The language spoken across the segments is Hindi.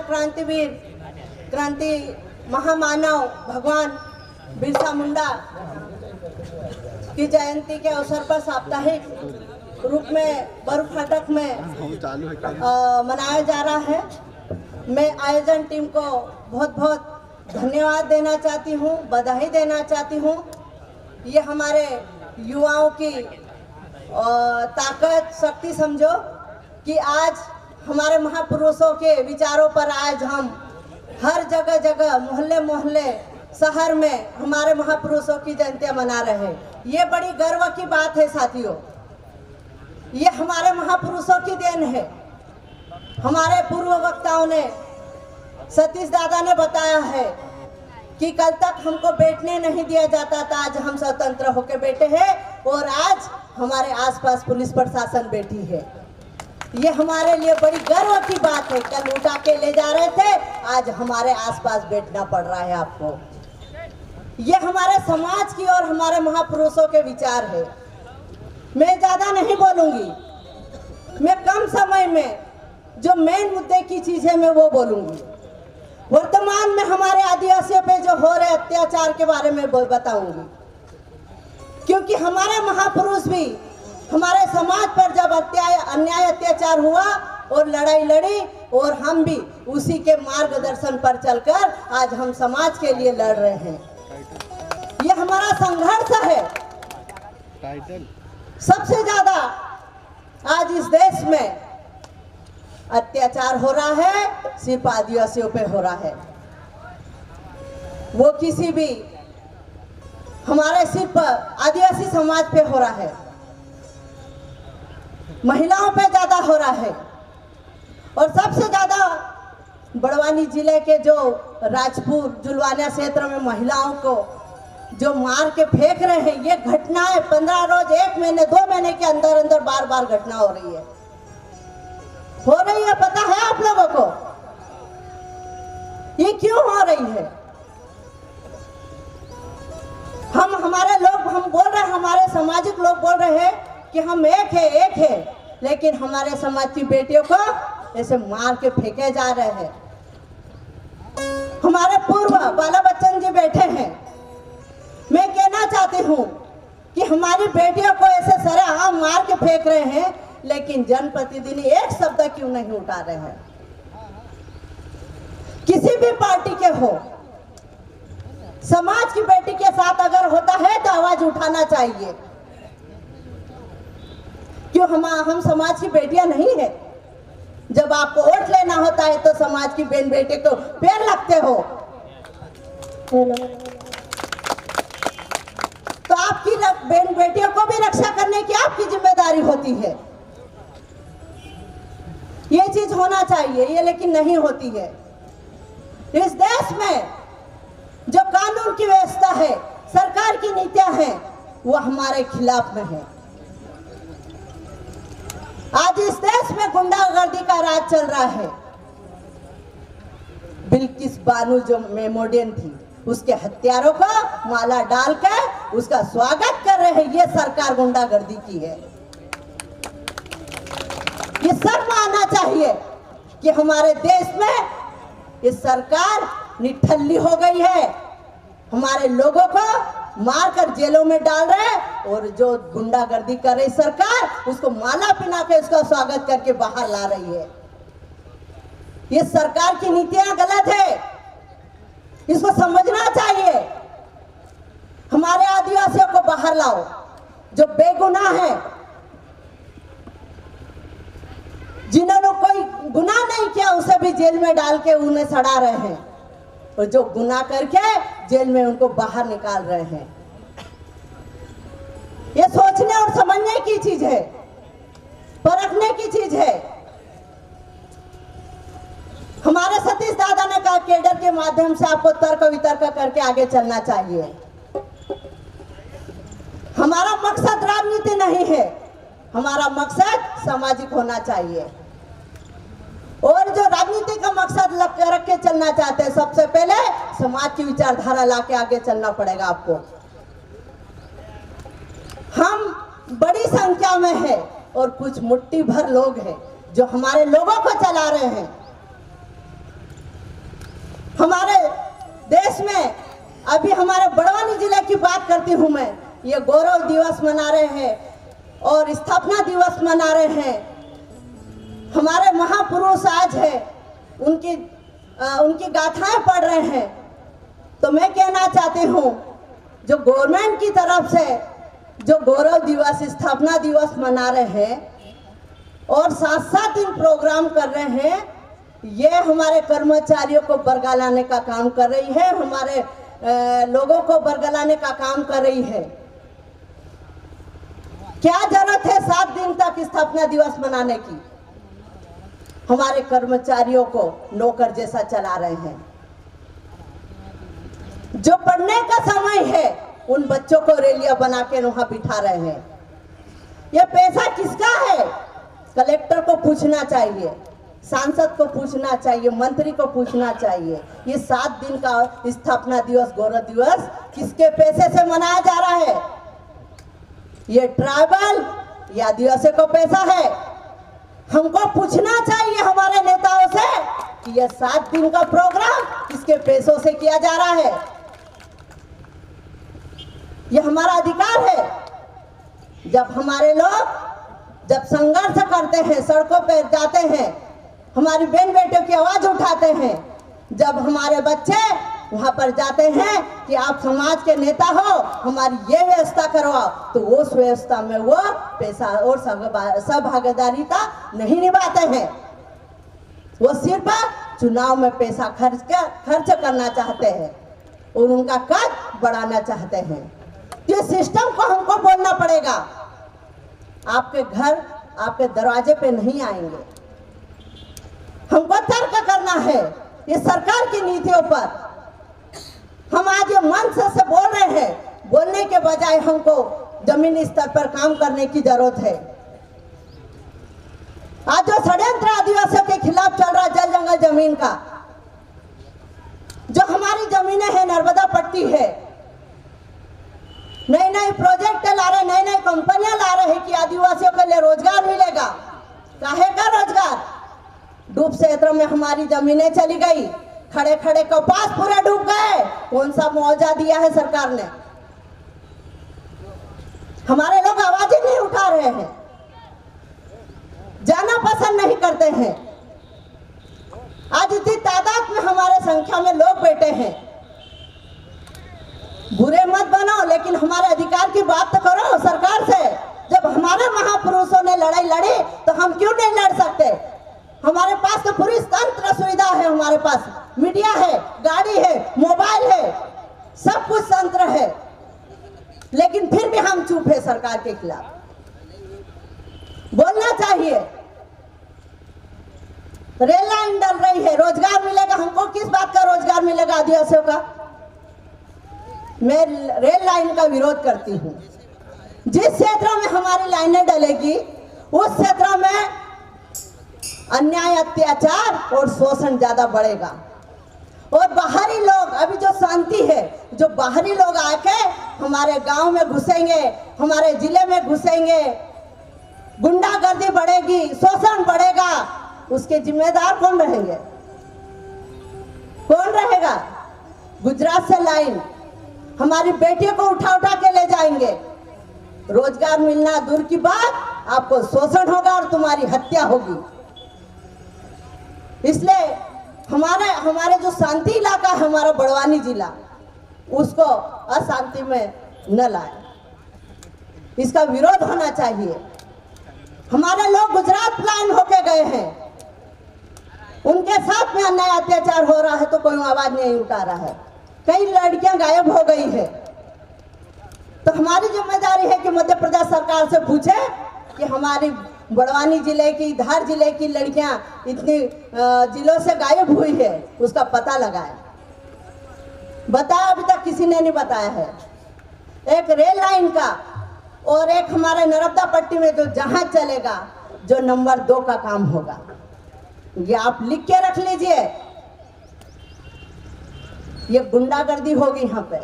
क्रांतिवीर, क्रांति महामानव भगवान बिरसा मुंडा की जयंती के अवसर पर साप्ताहिक रूप में बरू फाटक में मनाया जा रहा है। मैं आयोजन टीम को बहुत बहुत धन्यवाद देना चाहती हूँ, बधाई देना चाहती हूँ। ये हमारे युवाओं की ताकत शक्ति समझो कि आज हमारे महापुरुषों के विचारों पर आज हम हर जगह जगह मोहल्ले मोहल्ले शहर में हमारे महापुरुषों की जयंतियां मना रहे हैं। ये बड़ी गर्व की बात है साथियों, ये हमारे महापुरुषों की देन है। हमारे पूर्व वक्ताओं ने, सतीश दादा ने बताया है कि कल तक हमको बैठने नहीं दिया जाता था, आज हम स्वतंत्र होकर बैठे हैं और आज हमारे आसपास पुलिस प्रशासन बैठी है। ये हमारे लिए बड़ी गर्व की बात है। कल उठा के ले जा रहे थे, आज हमारे आसपास बैठना पड़ रहा है आपको। ये हमारे समाज की और हमारे महापुरुषों के विचार है। मैं ज्यादा नहीं बोलूंगी, मैं कम समय में जो मेन मुद्दे की चीज है मैं वो बोलूंगी। वर्तमान में हमारे आदिवासियों पे जो हो रहे अत्याचार के बारे में बताऊंगी, क्योंकि हमारे महापुरुष भी हमारे समाज पर जब अन्याय अत्याचार हुआ और लड़ाई लड़ी और हम भी उसी के मार्गदर्शन पर चलकर आज हम समाज के लिए लड़ रहे हैं। ये हमारा संघर्ष है। सबसे ज्यादा आज इस देश में अत्याचार हो रहा है, सिर्फ आदिवासियों पे हो रहा है। वो किसी भी हमारे सिर्फ आदिवासी समाज पे हो रहा है, महिलाओं पे ज्यादा हो रहा है। और सबसे ज्यादा बड़वानी जिले के जो राजपुर जुलवानिया क्षेत्र में महिलाओं को जो मार के फेंक रहे हैं, ये घटनाएं 15 रोज, 1 महीने, 2 महीने के अंदर अंदर बार बार घटना हो रही है। पता है आप लोगों को ये क्यों हो रही है? हमारे लोग हम बोल रहे हैं, हमारे सामाजिक लोग बोल रहे हैं कि हम एक है, लेकिन हमारे समाज की बेटियों को ऐसे मार के फेंके जा रहे हैं। हमारे पूर्व बाला बच्चन जी बैठे हैं। मैं कहना चाहती हूँ कि हमारी बेटियों को ऐसे सरेआम मार के फेंक रहे हैं, लेकिन जनप्रतिनिधि एक शब्द क्यों नहीं उठा रहे हैं? किसी भी पार्टी के हो, समाज की बेटी के साथ अगर होता है तो आवाज उठाना चाहिए। क्यों हम समाज की बेटियां नहीं है? जब आपको वोट लेना होता है तो समाज की बहन बेटे को पैर लगते हो, तो आपकी बहन बेटियों को भी रक्षा करने की आपकी जिम्मेदारी होती है। ये चीज होना चाहिए, ये लेकिन नहीं होती है। इस देश में जो कानून की व्यवस्था है, सरकार की नीतियां हैं, वो हमारे खिलाफ में है। आज इस देश में गुंडागर्दी का राज चल रहा है। बिल्किस बानो जो मेमोडियन थी, उसके हत्यारों को माला डालकर उसका स्वागत कर रहे हैं। ये सरकार गुंडागर्दी की है। ये शर्म आना चाहिए कि हमारे देश में ये सरकार निठल्ली हो गई है। हमारे लोगों को मारकर जेलों में डाल रहे और जो गुंडागर्दी कर रही सरकार, उसको माला पहना के उसका स्वागत करके बाहर ला रही है। ये सरकार की नीतियां गलत है, इसको समझना चाहिए। हमारे आदिवासियों को बाहर लाओ, जो बेगुनाह है, जिन्होंने कोई गुनाह नहीं किया उसे भी जेल में डाल के उन्हें सड़ा रहे हैं, और जो गुनाह करके जेल में उनको बाहर निकाल रहे हैं। ये सोचने और समझने की चीज है, परखने की चीज है। हमारे सतीश दादा ने कहा केडर के माध्यम से आपको तर्क वितर्क करके आगे चलना चाहिए। हमारा मकसद राजनीति नहीं है, हमारा मकसद सामाजिक होना चाहिए। और जो राजनीति का मकसद रख के चलना चाहते हैं, सबसे पहले समाज की विचारधारा लाके आगे चलना पड़ेगा आपको। हम बड़ी संख्या में है और कुछ मुट्ठी भर लोग हैं जो हमारे लोगों को चला रहे हैं। हमारे देश में अभी हमारे बड़वानी जिले की बात करती हूँ मैं, ये गौरव दिवस मना रहे हैं और स्थापना दिवस मना रहे हैं। हमारे महापुरुष आज है, उनकी गाथाएं पढ़ रहे हैं। तो मैं कहना चाहती हूँ, जो गवर्नमेंट की तरफ से जो गौरव दिवस स्थापना दिवस मना रहे हैं और साथ साथ इन प्रोग्राम कर रहे हैं, ये हमारे कर्मचारियों को बरगलाने का काम कर रही है, हमारे लोगों को बरगलाने का काम कर रही है। क्या जरूरत है 7 दिन तक स्थापना दिवस मनाने की? हमारे कर्मचारियों को नौकर जैसा चला रहे हैं। जो पढ़ने का समय है उन बच्चों को रेलिया बना के वहां बिठा रहे हैं। यह पैसा किसका है? कलेक्टर को पूछना चाहिए, सांसद को पूछना चाहिए, मंत्री को पूछना चाहिए। ये 7 दिन का स्थापना दिवस गौरव दिवस किसके पैसे से मनाया जा रहा है? ये ट्राइबल या आदिवासी को पैसा है? हमको पूछना चाहिए हमारे नेताओं से कि ये 7 दिन का प्रोग्राम किसके पैसों से किया जा रहा है। ये हमारा अधिकार है। जब हमारे लोग जब संघर्ष करते हैं, सड़कों पर जाते हैं, हमारी बहन बेटियों की आवाज उठाते हैं, जब हमारे बच्चे वहां पर जाते हैं कि आप समाज के नेता हो, हमारी ये व्यवस्था करवाओ, तो उस व्यवस्था में वो पैसा और सहभागिता नहीं निभाते हैं। वो सिर्फ चुनाव में पैसा खर्च करना चाहते हैं और उनका कद बढ़ाना चाहते हैं। ये सिस्टम को हमको बोलना पड़ेगा। आपके घर आपके दरवाजे पे नहीं आएंगे। हमको तर्क करना है ये सरकार की नीतियों पर। हम आज ये मंच से बोल रहे हैं, बोलने के बजाय हमको जमीनी स्तर पर काम करने की जरूरत है। आज जो षड्यंत्र आदिवासियों के खिलाफ चल रहा है जल जंगल जमीन का, जो हमारी जमीनें हैं, नर्मदा पट्टी है, नए नए प्रोजेक्ट ला रहे, नई नई कंपनियां ला रहे हैं कि आदिवासियों के लिए रोजगार मिलेगा। काहे का रोजगार? डूब क्षेत्र में हमारी जमीनें चली गई, खड़े खड़े कपास पूरे डूब गए। कौन सा मुआवजा दिया है सरकार ने? हमारे लोग आवाज ही नहीं उठा रहे हैं, जाना पसंद नहीं करते हैं। आज इतनी तादाद में हमारे संख्या में लोग बैठे हैं। बुरे मत बनो, लेकिन हमारे अधिकार की बात तो करो सरकार से। जब हमारे महापुरुषों ने लड़ाई लड़ी तो हम क्यों नहीं लड़ सकते? हमारे पास तो पूरी तंत्र सुविधा है, हमारे पास मीडिया है, गाड़ी है, मोबाइल है, सब कुछ तंत्र है, लेकिन फिर भी हम चुप है सरकार के खिलाफ। बोलना चाहिए। रेल लाइन डल रही है, रोजगार मिलेगा। हमको किस बात का रोजगार मिलेगा आदिवासियों का? मैं रेल लाइन का विरोध करती हूँ। जिस क्षेत्र में हमारी लाइनें डलेगी उस क्षेत्र में अन्याय, अत्याचार और शोषण ज्यादा बढ़ेगा। और बाहरी लोग, अभी जो शांति है, जो बाहरी लोग आके हमारे गांव में घुसेंगे, हमारे जिले में घुसेंगे, गुंडागर्दी बढ़ेगी, शोषण बढ़ेगा, उसके जिम्मेदार कौन रहेंगे? कौन रहेगा? गुजरात से लाइन हमारी बेटियों को उठा उठा के ले जाएंगे। रोजगार मिलना दूर की बात, आपको शोषण होगा और तुम्हारी हत्या होगी। इसलिए हमारे जो शांति इलाका है, हमारा बड़वानी जिला, उसको अशांति में न लाए। इसका विरोध होना चाहिए। हमारे लोग गुजरात लाइन होके गए हैं, उनके साथ में अन्याय अत्याचार हो रहा है तो कोई आवाज नहीं उठा रहा है। कई लड़कियां गायब हो गई है। तो हमारी जिम्मेदारी है कि मध्य प्रदेश सरकार से पूछे कि हमारी बड़वानी जिले की, धार जिले की लड़कियां इतनी जिलों से गायब हुई है, उसका पता लगाए। बताया अभी तक किसी ने नहीं बताया है। एक रेल लाइन का और एक हमारे नर्मदा पट्टी में जो जहाज चलेगा, जो नंबर 2 का काम होगा। ये आप लिख के रख लीजिए। ये गुंडागर्दी होगी यहाँ पे,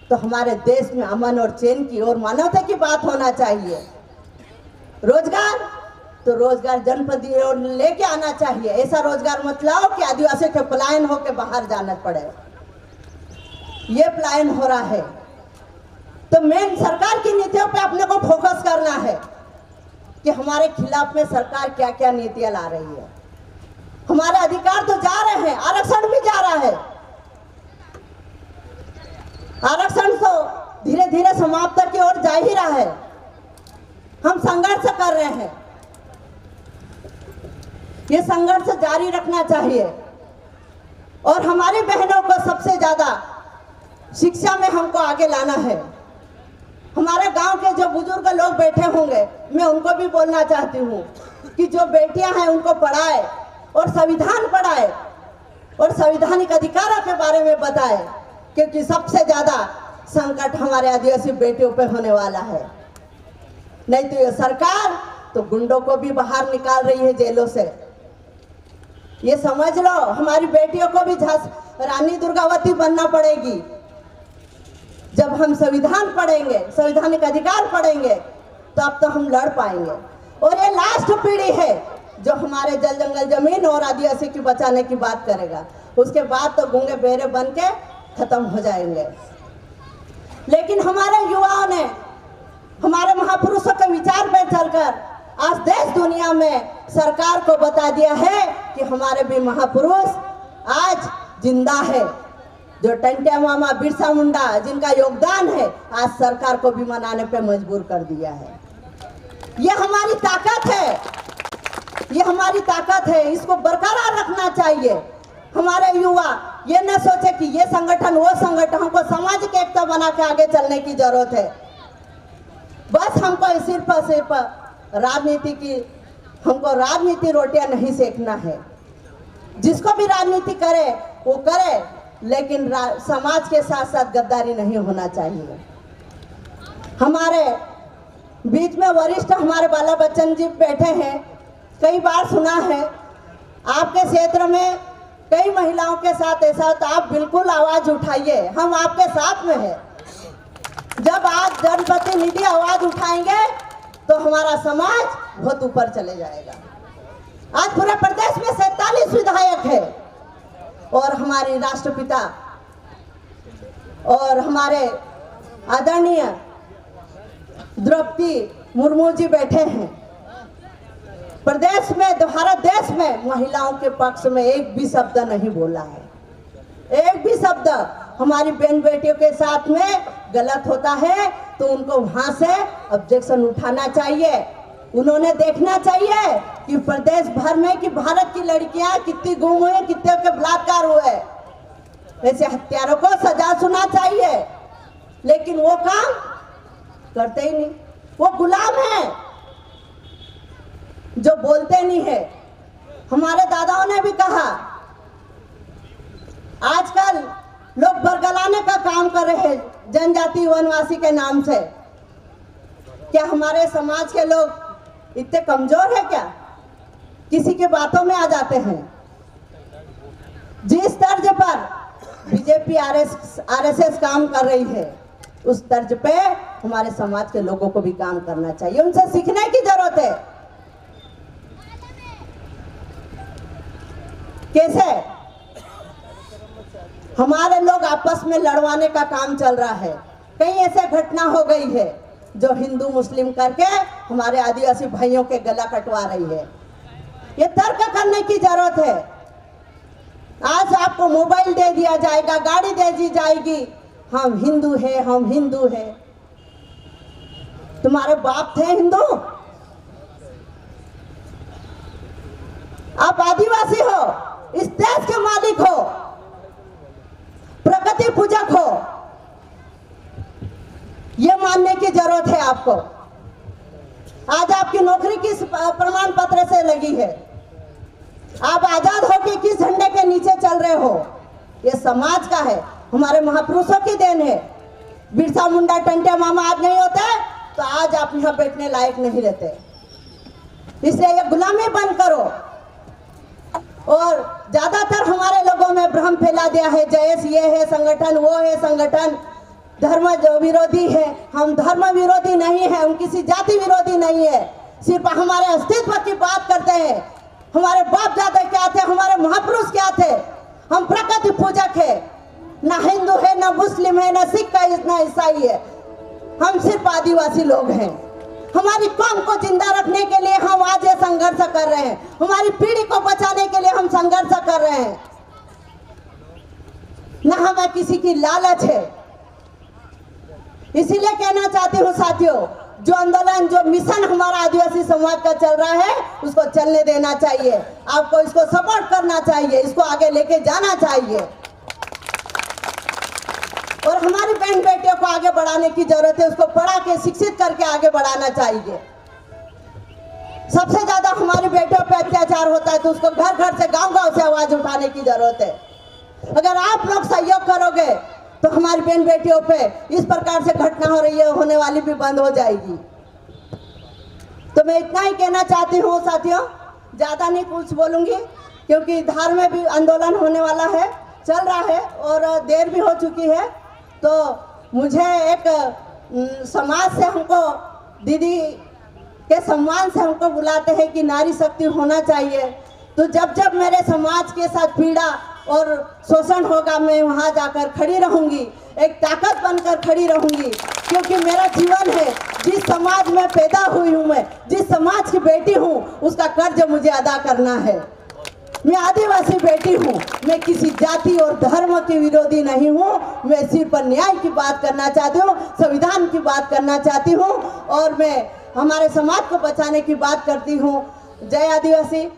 तो हमारे देश में अमन और चैन की और मानवता की बात होना चाहिए। रोजगार तो रोजगार जनपद और लेके आना चाहिए। ऐसा रोजगार मत लाओ कि आदिवासी के पलायन होके बाहर जाना पड़े। ये पलायन हो रहा है। तो मेन सरकार की नीतियों पे अपने को फोकस करना है कि हमारे खिलाफ में सरकार क्या क्या नीतियां ला रही है। हमारे अधिकार तो जा रहे हैं, आरक्षण भी जा रहा है। आरक्षण तो धीरे धीरे समाप्त की ओर जा ही रहा है। हम संघर्ष कर रहे हैं, ये संघर्ष जारी रखना चाहिए। और हमारी बहनों को सबसे ज्यादा शिक्षा में हमको आगे लाना है। हमारे गांव के जो बुजुर्ग लोग बैठे होंगे, मैं उनको भी बोलना चाहती हूँ कि जो बेटियां हैं उनको पढ़ाए और संविधान पढ़ाए और संवैधानिक अधिकारों के बारे में बताए, क्योंकि सबसे ज्यादा संकट हमारे आदिवासी बेटियों पे होने वाला है। नहीं तो ये सरकार तो गुंडों को भी बाहर निकाल रही है जेलों से। ये समझ लो, हमारी बेटियों को भी रानी दुर्गावती बनना पड़ेगी। जब हम संविधान पढ़ेंगे, संवैधानिक अधिकार पढ़ेंगे, तो अब तो हम लड़ पाएंगे। और ये लास्ट पीढ़ी है जो हमारे जल जंगल जमीन और आदिवासी की बचाने की बात करेगा। उसके बाद तो गूंगे बेरे बन के खत्म हो जाएंगे। लेकिन हमारे युवाओं ने हमारे महापुरुषों के विचार पे चलकर आज देश दुनिया में सरकार को बता दिया है कि हमारे भी महापुरुष आज जिंदा है। जो टंटे मामा बिरसा मुंडा जिनका योगदान है, आज सरकार को भी मनाने पे मजबूर कर दिया है। ये हमारी ताकत है, ये हमारी ताकत है। इसको बरकरार रखना चाहिए। हमारे युवा ये न सोचे कि ये संगठन वो संगठन, हमको सामाजिक एकता बना के आगे चलने की जरूरत है। बस हमको सिर्फ राजनीति की, हमको राजनीति रोटियां नहीं सेकना है। जिसको भी राजनीति करे वो करे, लेकिन समाज के साथ साथ गद्दारी नहीं होना चाहिए। हमारे बीच में वरिष्ठ हमारे बाला बच्चन जी बैठे हैं। कई बार सुना है आपके क्षेत्र में कई महिलाओं के साथ ऐसा, तो आप बिल्कुल आवाज उठाइए, हम आपके साथ में हैं। जब आज जनप्रतिनिधि आवाज उठाएंगे तो हमारा समाज बहुत ऊपर चले जाएगा। आज पूरे प्रदेश में 47 विधायक है और हमारे राष्ट्रपिता और हमारे आदरणीय द्रौपदी मुर्मू जी बैठे हैं। प्रदेश में, भारत देश में महिलाओं के पक्ष में एक भी शब्द नहीं बोला है। एक भी शब्द हमारी बहन बेटियों के साथ में गलत होता है तो उनको वहां से ऑब्जेक्शन उठाना चाहिए। उन्होंने देखना चाहिए कि प्रदेश भर में कि भारत की लड़कियां कितनी गुम हुई, कितने के बलात्कार हुए। ऐसे हत्यारों को सजा सुना चाहिए, लेकिन वो काम करते ही नहीं। वो गुलाम है जो बोलते नहीं है। हमारे दादाओं ने भी कहा, आजकल लोग बरगलाने का काम कर रहे हैं जनजाति वनवासी के नाम से। क्या हमारे समाज के लोग इतने कमजोर है क्या? किसी के बातों में आ जाते हैं। जिस तर्ज पर बीजेपी आरएसएस काम कर रही है, उस तर्ज पे हमारे समाज के लोगों को भी काम करना चाहिए। उनसे सीखने की जरूरत है। कैसे हमारे लोग आपस में लड़वाने का काम चल रहा है। कई ऐसे घटना हो गई है जो हिंदू मुस्लिम करके हमारे आदिवासी भाइयों के गला कटवा रही है। ये तर्क करने की जरूरत है। आज आपको मोबाइल दे दिया जाएगा, गाड़ी दे दी जाएगी, हम हिंदू है, हम हिंदू है। तुम्हारे बाप थे हिंदू? आप आदिवासी हो, इस देश के मालिक हो, प्रकृति पूजक हो। ये मानने की जरूरत है आपको। आज आपकी नौकरी किस प्रमाण पत्र से लगी है? आप आजाद होकर किस झंडे के नीचे चल रहे हो? ये समाज का है, हमारे महापुरुषों की देन है। बिरसा मुंडा टंटे मामा आज नहीं होते तो आज आप यहाँ बैठने लायक नहीं रहते। इसलिए ये गुलामी बंद करो। और ज्यादातर हमारे लोगों में भ्रम फैला दिया है, जैस ये है संगठन, वो है संगठन, धर्म विरोधी है। हम धर्म विरोधी नहीं है, हम किसी जाति विरोधी नहीं है। सिर्फ हमारे अस्तित्व की बात करते हैं। हमारे बाप दादा क्या थे, हमारे महापुरुष क्या थे। हम प्रकृति पूजक है, ना हिंदू है, ना मुस्लिम है, ना सिख है, ना ईसाई है। हम सिर्फ आदिवासी लोग हैं। हमारी कौम को जिंदा रखने के लिए हम आज ये संघर्ष कर रहे हैं। हमारी पीढ़ी को बचाने के लिए हम संघर्ष कर रहे हैं। ना हमें किसी की लालच है। इसीलिए कहना चाहती हूँ साथियों, जो आंदोलन, जो मिशन हमारा आदिवासी समाज का चल रहा है, उसको चलने देना चाहिए। आपको इसको सपोर्ट करना चाहिए, इसको आगे लेके जाना चाहिए और हमारी बहन बेटियों को आगे बढ़ाने की जरूरत है। उसको पढ़ा के शिक्षित करके आगे बढ़ाना चाहिए। सबसे ज्यादा हमारी बेटियों पे अत्याचार होता है तो उसको घर घर से, गांव गांव से आवाज उठाने की जरूरत है। अगर आप लोग सहयोग करोगे तो हमारी बहन बेटियों पे इस प्रकार से घटना हो रही है, होने वाली भी बंद हो जाएगी। तो मैं इतना ही कहना चाहती हूँ साथियों, ज्यादा नहीं कुछ बोलूंगी, क्योंकि धार में भी आंदोलन होने वाला है, चल रहा है और देर भी हो चुकी है। तो मुझे एक समाज से हमको, दीदी के सम्मान से हमको बुलाते हैं कि नारी शक्ति होना चाहिए। तो जब जब मेरे समाज के साथ पीड़ा और शोषण होगा, मैं वहाँ जाकर खड़ी रहूंगी, एक ताकत बनकर खड़ी रहूंगी, क्योंकि मेरा जीवन है। जिस समाज में पैदा हुई हूँ मैं, जिस समाज की बेटी हूँ, उसका कर्ज मुझे अदा करना है। मैं आदिवासी बेटी हूँ, मैं किसी जाति और धर्म की विरोधी नहीं हूँ। मैं सिर्फ न्याय की बात करना चाहती हूँ, संविधान की बात करना चाहती हूँ और मैं हमारे समाज को बचाने की बात करती हूँ। जय आदिवासी।